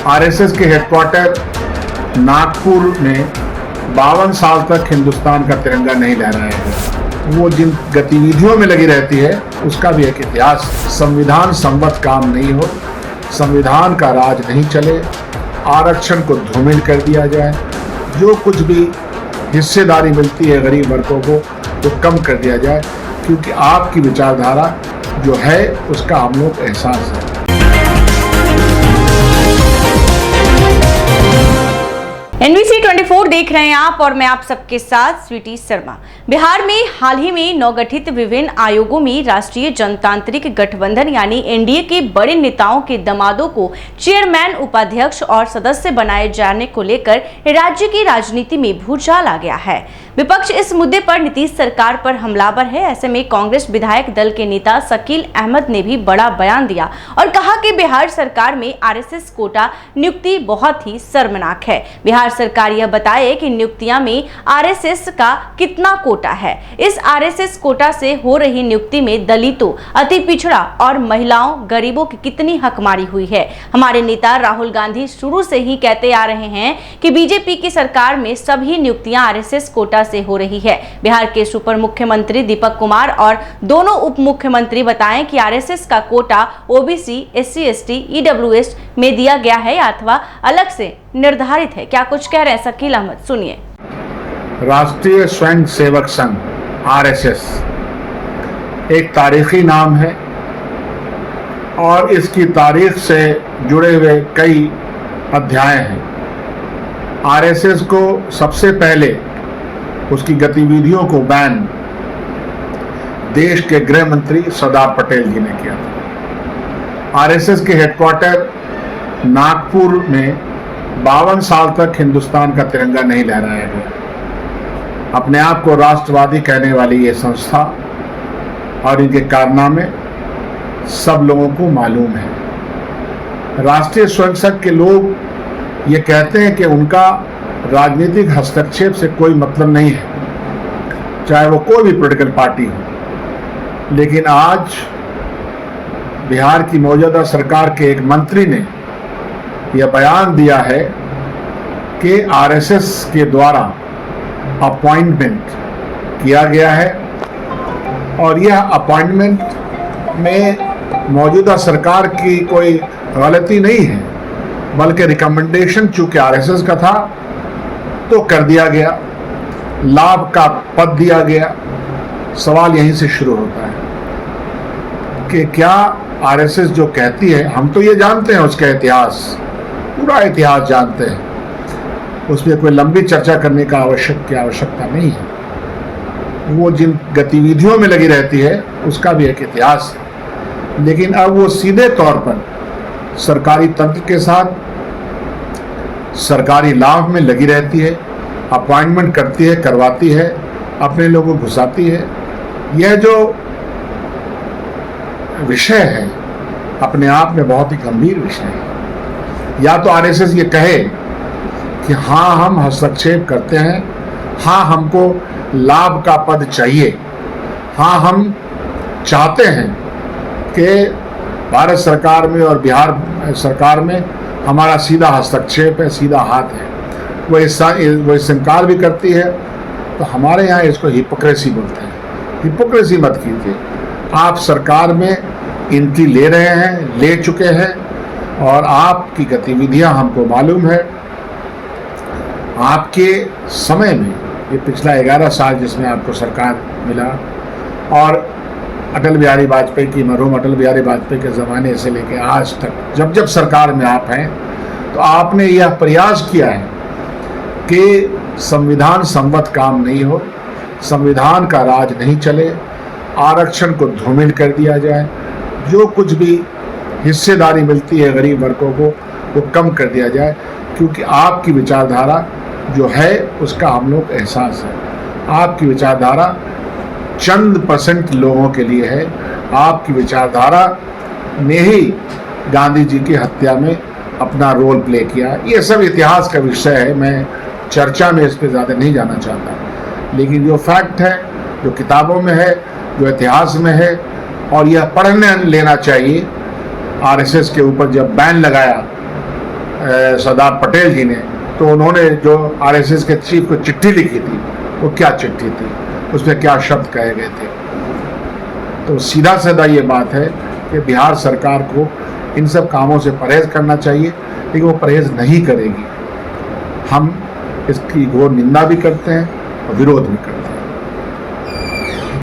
RSS के headquarter Nagpur में 52 साल तक हिंदुस्तान का तिरंगा नहीं लहराया गया। वो जिन गतिविधियों में लगी रहती है उसका भी एक इतिहास। संविधान सम्मत काम नहीं हो, संविधान का राज नहीं चले, आरक्षण को धूमिल कर दिया जाए, जो कुछ भी हिस्सेदारी मिलती है गरीब वर्गों को वो कम कर दिया जाए, क्योंकि आपकी विचारधारा जो है उसका हम लोग को एहसास है। NBC 24 देख रहे हैं आप और मैं आप सबके साथ स्वीटी शर्मा। बिहार में हाल ही में नवगठित विभिन्न आयोगों में राष्ट्रीय जनतांत्रिक गठबंधन यानी एनडीए के बड़े नेताओं के दामादों को चेयरमैन, उपाध्यक्ष और सदस्य बनाए जाने को लेकर राज्य की राजनीति में भूचाल आ गया है। विपक्ष इस मुद्दे पर नीतीश सरकार पर हमलावर है। ऐसे में कांग्रेस विधायक दल के नेता शकील अहमद ने भी बड़ा बयान दिया और कहा कि बिहार सरकार में आरएसएस कोटा नियुक्ति बहुत ही शर्मनाक है। बिहार सरकार यह बताए कि नियुक्तियां में आरएसएस का कितना कोटा है। इस आरएसएस कोटा से हो रही नियुक्ति में दलितों, अति पिछड़ा और महिलाओं, गरीबों की कितनी हकमारी हुई है। हमारे नेता राहुल गांधी शुरू से ही कहते आ रहे हैं कि बीजेपी की सरकार में सभी नियुक्तियां आरएसएस कोटा से हो रही है। बिहार के सुपर मुख्यमंत्री दीपक कुमार और दोनों उप मुख्यमंत्री बताएं कि आरएसएस का quota OBC, SC, ST, EWS में दिया गया है अथवा अलग से निर्धारित है। क्या कुछ कह रहे हैं शकील अहमद, सुनिए। राष्ट्रीय स्वयं सेवक संघ आरएसएस एक तारीखी नाम है और इसकी तारीख से जुड़े हुए कई अध्याय हैं। आरएसएस को सबसे पहले उसकी गतिविधियों को बैन देश के गृह मंत्री सरदार पटेल जी ने किया था। आरएसएस के हेडक्वार्टर नागपुर में 52 साल तक हिंदुस्तान का तिरंगा नहीं लहराया गया। अपने आप को राष्ट्रवादी कहने वाली ये संस्था और इनके कारनामे सब लोगों को मालूम है। राष्ट्रीय स्वयंसेवक के लोग ये कहते हैं कि उनका राजनीतिक हस्तक्षेप से कोई मतलब नहीं है, चाहे वो कोई भी पॉलिटिकल पार्टी हो। लेकिन आज बिहार की मौजूदा सरकार के एक मंत्री ने यह बयान दिया है कि आरएसएस के द्वारा अपॉइंटमेंट किया गया है और यह अपॉइंटमेंट में मौजूदा सरकार की कोई गलती नहीं है, बल्कि रिकमेंडेशन चूंकि आरएसएस का था तो कर दिया गया, लाभ का पद दिया गया। सवाल यहीं से शुरू होता है कि क्या आरएसएस जो कहती है, हम तो ये जानते हैं उसका इतिहास, पूरा इतिहास जानते हैं, उसमें कोई लंबी चर्चा करने का आवश्यकता नहीं है। वो जिन गतिविधियों में लगी रहती है उसका भी एक इतिहास है। लेकिन अब वो सीधे तौर पर सरकारी तंत्र के साथ सरकारी लाभ में लगी रहती है, अपॉइंटमेंट करती है, करवाती है, अपने लोगों को घुसाती है। यह जो विषय है अपने आप में बहुत ही गंभीर विषय है। या तो आरएसएस ये कहे कि हाँ हम हस्तक्षेप करते हैं, हाँ हमको लाभ का पद चाहिए, हाँ हम चाहते हैं कि भारत सरकार में और बिहार सरकार में हमारा सीधा हस्तक्षेप है, सीधा हाथ है। वो इससे इनकार भी करती है, तो हमारे यहाँ इसको हिपोक्रेसी बोलते हैं। हिपोक्रेसी मत कीजिए। आप सरकार में एंट्री ले रहे हैं, ले चुके हैं और आपकी गतिविधियां हमको मालूम है। आपके समय में ये पिछला 11 साल जिसमें आपको सरकार मिला और अटल बिहारी वाजपेयी की, मरहूम अटल बिहारी वाजपेयी के ज़माने से लेकर आज तक जब जब सरकार में आप हैं तो आपने यह प्रयास किया है कि संविधान सम्मत काम नहीं हो, संविधान का राज नहीं चले, आरक्षण को धूमिल कर दिया जाए, जो कुछ भी हिस्सेदारी मिलती है गरीब वर्गों को वो कम कर दिया जाए, क्योंकि आपकी विचारधारा जो है उसका हम लोग एहसास है। आपकी विचारधारा चंद % लोगों के लिए है। आपकी विचारधारा ने ही गांधी जी की हत्या में अपना रोल प्ले किया। ये सब इतिहास का विषय है, मैं चर्चा में इस पर ज़्यादा नहीं जाना चाहता, लेकिन जो फैक्ट है, जो किताबों में है, जो इतिहास में है, और यह पढ़ने लेना चाहिए। आरएसएस के ऊपर जब बैन लगाया सरदार पटेल जी ने, तो उन्होंने जो आरएसएस के चीफ को चिट्ठी लिखी थी, वो क्या चिट्ठी थी, उसमें क्या शब्द कहे गए थे। तो सीधा साधा ये बात है कि बिहार सरकार को इन सब कामों से परहेज करना चाहिए, लेकिन वो परहेज नहीं करेगी। हम इसकी घोर निंदा भी करते हैं और विरोध भी करते हैं।